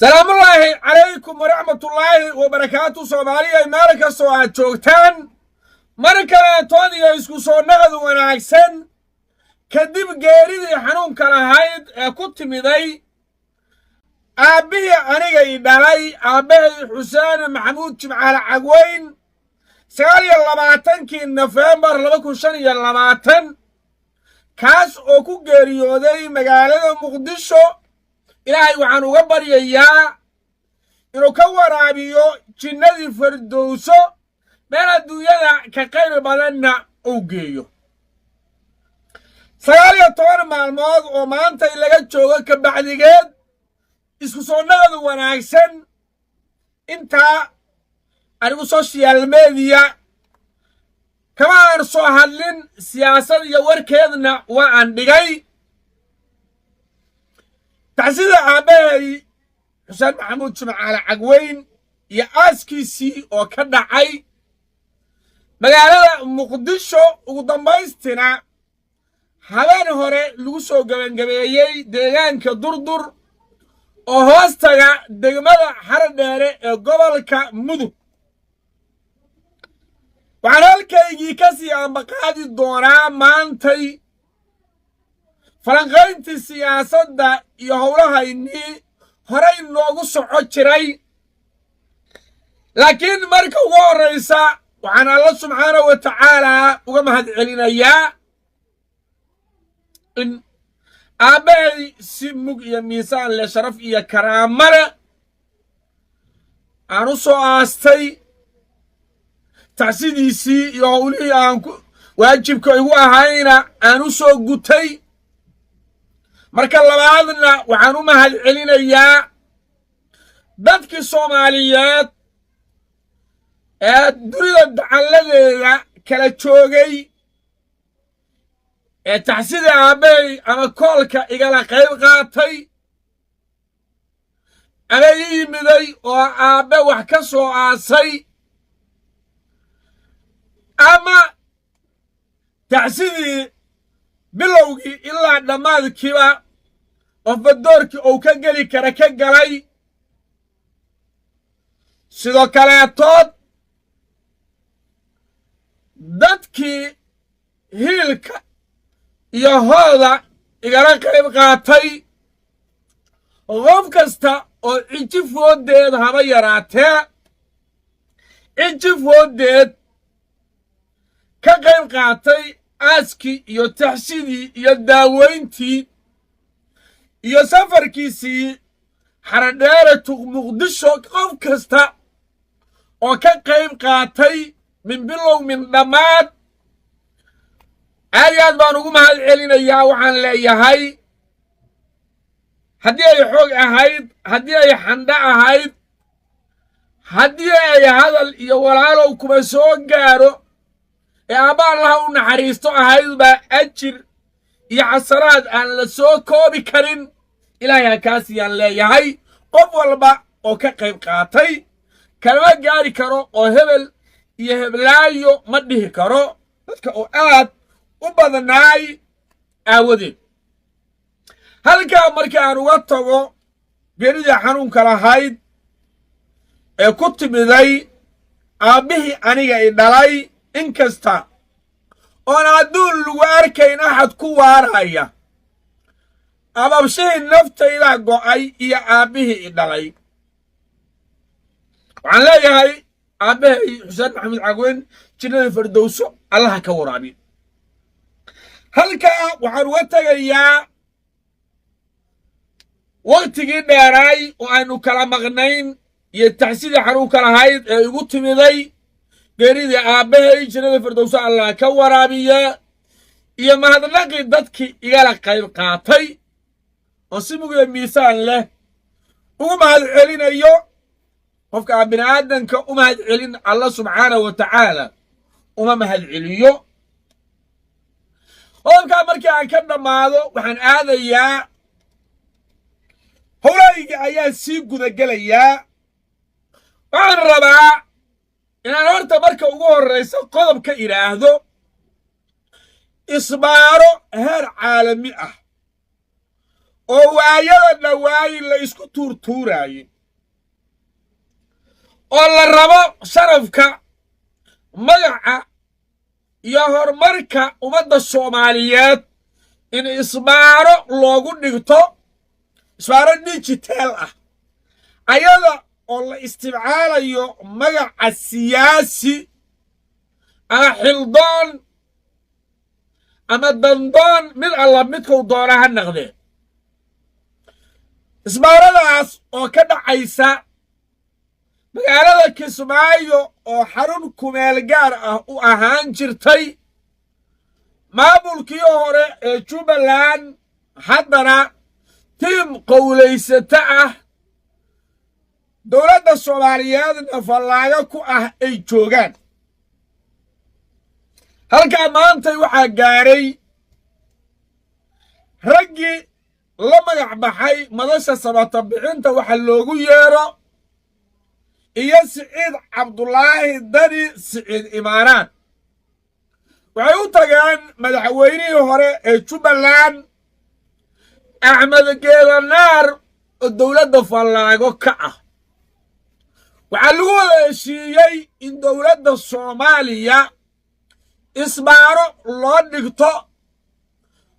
سلام الله عليكم ورحمة الله وبركاته. سوماليا مالك سواد جوجتان مركا تودي اسكو سو نقد وناغسن كدب geeridii xanuunka lahayd ee ku timiday aabihii aniga ii dhalay aabbahay Xuseen Maxamuud Jimcaale Cagweyn 29 November 2025 kaas oo ku geeriyooday magaalada Muqdisho. ilaahay waxaan uga baryayaa inuu ka waraabiyo jinnadii Firdawso meel adduunyada ka qayb badanna uu geeyo. 19 maalmood oo maanta laga joogo ka bacdigeed isku soo naqad wanaagsan inta anigu social media kama aan soo hadlin siyaasad iyo warkeedna waa aan dhigay. تعزيز عباي حسين محمود جمعالة عقوين يا آسكيسي أو كدعي مقالة مقدشو ودمبايستنا حالان هوري لوسو قبنقبيي ديغان كدردر أو هوستاقا ديغمالا حرداري قبالك مدو وعنالكا كاسي عن بقادي الدورا مانتي falanqayntii siyaasadda iyo howlahaynii horey noogu soco jiray laakiin marka ugu horreysa waxaan alla subxaanahu wa tacaala uga mahadcelinayaa in aabbahay si mug iyo miisaan leh sharaf iyo karaamo leh aan u soo aastay tacsidiisii iyo howlihii aan waajibka igu ahayna aan u soo gutay. marka labaadna waxaan u mahadcelinayaa dadkii Soomaaliyeed ee dunida dacalladeeda kala joogay ee taxsiida aabbahay ama koolka igala qayb qaatay ama yimiday oo aabbe wax ka soo aasay ama taxsiidii bilowgii ilaa dhammaadkiiba qofba doorkii uu ka geli kara ka galay. sidoo kaleetood dadkii hiilka iyo hooda igala qayb qaatay qof kasta oo cijji fooddeed haba yaraatee cijji fooddeed ka qayb qaatay aaskii iyo taxsidii iyo daaweyntii iyo safarkiisii xaradheere Muqdisho qof kasta oo ka qayb qaatay min bilow min dhammaad aad baan ugu mahadcelinayaa. waxaan leeyahay haddii ay xoog ahayd haddii ay xandha ahayd haddii ay hadal iyo walaalow kuma soo gaaro ee aabba allaha u naxariisto ahayd baa ajir iyo xasanaad aan la soo koobi karin ilaahay halkaasiyaan leeyahay. qof walba oo ka qayb qaatay kalama gaari karo oo hebel iyo heblaayo ma dhihi karo dadka oo aad u badnaay aawadeed. halkaa markii aan uga tago geeridii xanuunka lahayd ee ku timiday aabbihii aniga i dhalay inkasta oon adduun lagu arkayn axad ku waaraya ababshihii naftayda go'ay iyo aabbihii i dhalay waxaan leeyahay aabbahay Xuseen Maxamuud Cagweyn jinnadii Firdawso allaha ka waraabi. halkaa waxaan uga tegayaa waqtigii dheeraay oo aynu kala maqnayn iyo taxsiidii xanuunka lahayd ee igu timiday geeridii aabbahay jinnadii Firdawso allaha ka waraabiya iyo mahadnaqii dadkii igala qayb qaatay oo si mug iyo miisaan leh ugu mahadcelinayo. qofka bini'aadanka u mahadcelin alla subxaanahu wa tacaala uma mahadceliyo. qodobkaa markii aan ka dhammaado waxaan aadayaa howlahaygii ayaa sii gudagelayaa. waxaan rabaa inaan horta marka ugu horreysa qodob ka idhaahdo isbaaro heer caalami ah oo waayada dhawaayi la isku tuurtuuraayey oo la rabo sharafka magaca iyo horumarka ummadda Soomaaliyeed in isbaaro loogu dhigto isbaaro digital ah ayada oo la isticmaalayo magaca siyaasi ama xildoon ama dandoon mid alla midkuu doona ha noqdee isbaaradaas oo ka dhacaysa magaalada Kismaayo oo xarun kumeel gaar ah u ahaan jirtay maamulkii hore ee Jubbaland haddana tiim qowlaysata ah dowladda Soomaaliyeedna fallaaga ku ah ay joogaan halkaa maantay waxaa gaaray raggii la magac baxay madasha sabata bixinta waxa loogu yeero iyo Siciid Cabdulaahi Dani Siciid Imaaraan waxay u tageen madaxweynihii hore ee Jubbaland Axmed Geelanaar oo dowladda fallaago ka ah waxaa lagu wada heshiiyey in dowladda Soomaaliya isbaaro loo dhigto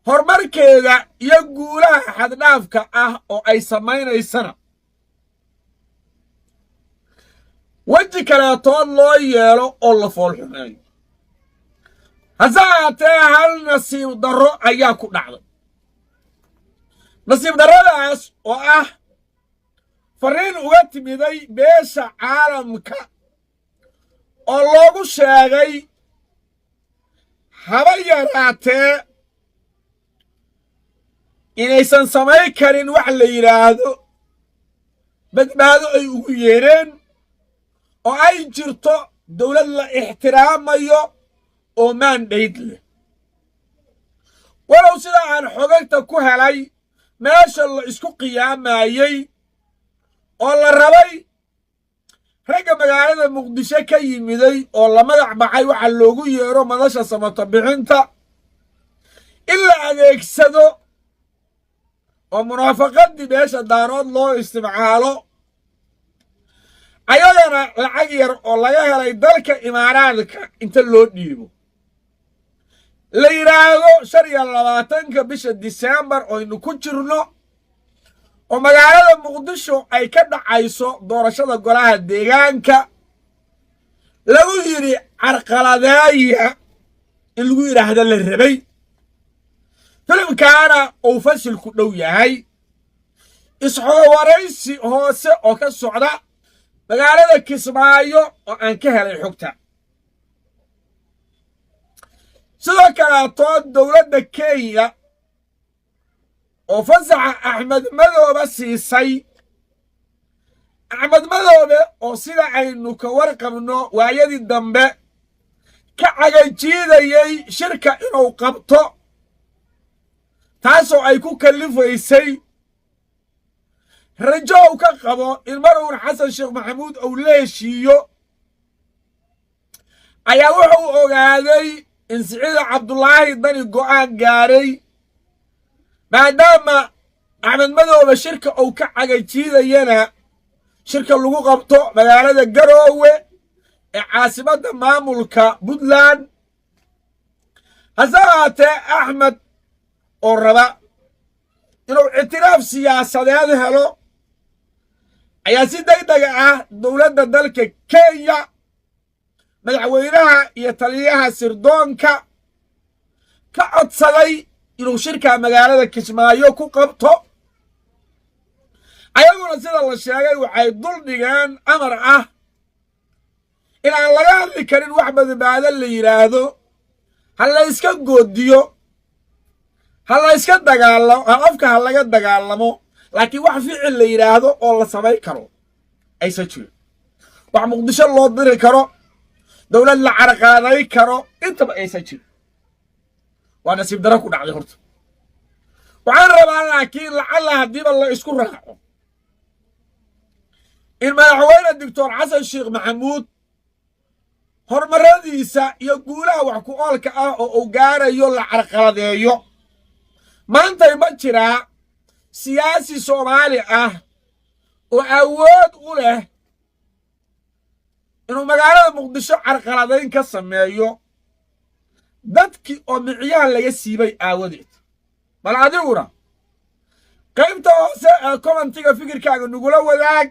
horumarkeeda iyo guulaha xaddhaafka ah oo ay samaynaysana weji kaleetood loo yeelo oo la foolxumeeyo hase ahaatee hal nasiib darro ayaa ku dhacday nasiib darradaas oo ah fariin uga timiday beesha caalamka oo loogu sheegay haba yaraatee inaysan samayn karin wax la yidhaahdo badbaado ay ugu yeereen oo ay jirto dowlad la ixtiraamayo oo mandate leh walow sida aan xogagta ku helay meesha la isku qiyaamayey oo la rabay ragga magaalada Muqdisho ka yimiday oo la magac baxay waxa loogu yeero madasha samata bixinta in la adeegsado oo munaafaqadii beesha daarood loo isticmaalo ayadana lacag yar oo laga helay dalka Imaaraadka inta loo dhiibo la yiraahdo 25 bisha December oo inu ku jirno oo magaalada Muqdisho ay ka dhacayso doorashada golaha deegaanka lagu yiri carqaladeeya in lagu yiraahdo la rabay filimkaana uu fashil ku dhow yahay isxoowaraysi hoose oo ka socda magaalada Kismaayo oo aan ka helay xogta sidoo kale tood dowladda Kenya oo fasaxa Axmed Madoobe siisay Axmed Madoobe oo sida aynu ka warqabno waayadii dambe ka cagajiidayay shirka inuu qabto taasoo ay ku kalifaysay rajo ka qabo in Marwan Xasan Sheekh Maxamuud uu leeshiyo ayaa wuxuu ogaaday in Siciid Cabdulaahi Dani go'aan gaaray maadaama Axmed Madoobe shirka uu ka cagajiidayana shirka lagu qabto magaalada Garoowe ee caasimadda maamulka Puntland hase ahaatee Axmed oo raba inuu ictiraaf siyaasadeed helo ayaa si degdeg ah dowladda dalka Kenya madaxweynaha iyo taliyaha sirdoonka ka codsaday inuu shirka magaalada Kismaayo ku qabto ayaguna sida la sheegay waxay dul dhigeen amar ah in aan laga hadli karin wax badbaado la yiraahdo hal la iska goodiyo hal la iska dagaalamo afka hal laga dagaalamo laakiin wax ficil la yiraahdo oo la samay karo aysan jirin wax Muqdisho loo diri karo dowlad la carqaaday karo intaba aysan jirin waa nasiib daro ku dhacday horta waxaan rabaa laakiin lacala hadiiba la isku raaco in madaxweyne Dr. Xasan Sheekh Maxamuud horumaradiisa iyo guulaha wax ku oolka ah oo uu gaarayo la carqaladeeyo maanta ma jiraa siyaasi soomaali ah oo awood u leh inuu magaalada muqdisho carqaladayn ka sameeyo dadkii oo miciyaha laga siibay aawadeed. bal adiguna qaybta hoose ee commentiga fikirkaaga nugula wadaag,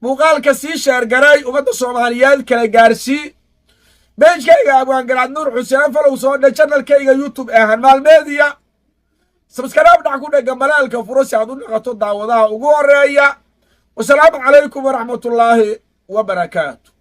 muuqaalka sii sheergaray, ummadda soomaaliyeed kala gaarsii. beejkayga abwaan garaad nuur xuseen falow soo dhe channelkayga youtube ee hanmaal media subscribe dhac ku dhega malaalka furo si aad u noqoto daawadaha ugu horeeya. wasalaamu calaykum waraxmatullaahi wabarakaatu.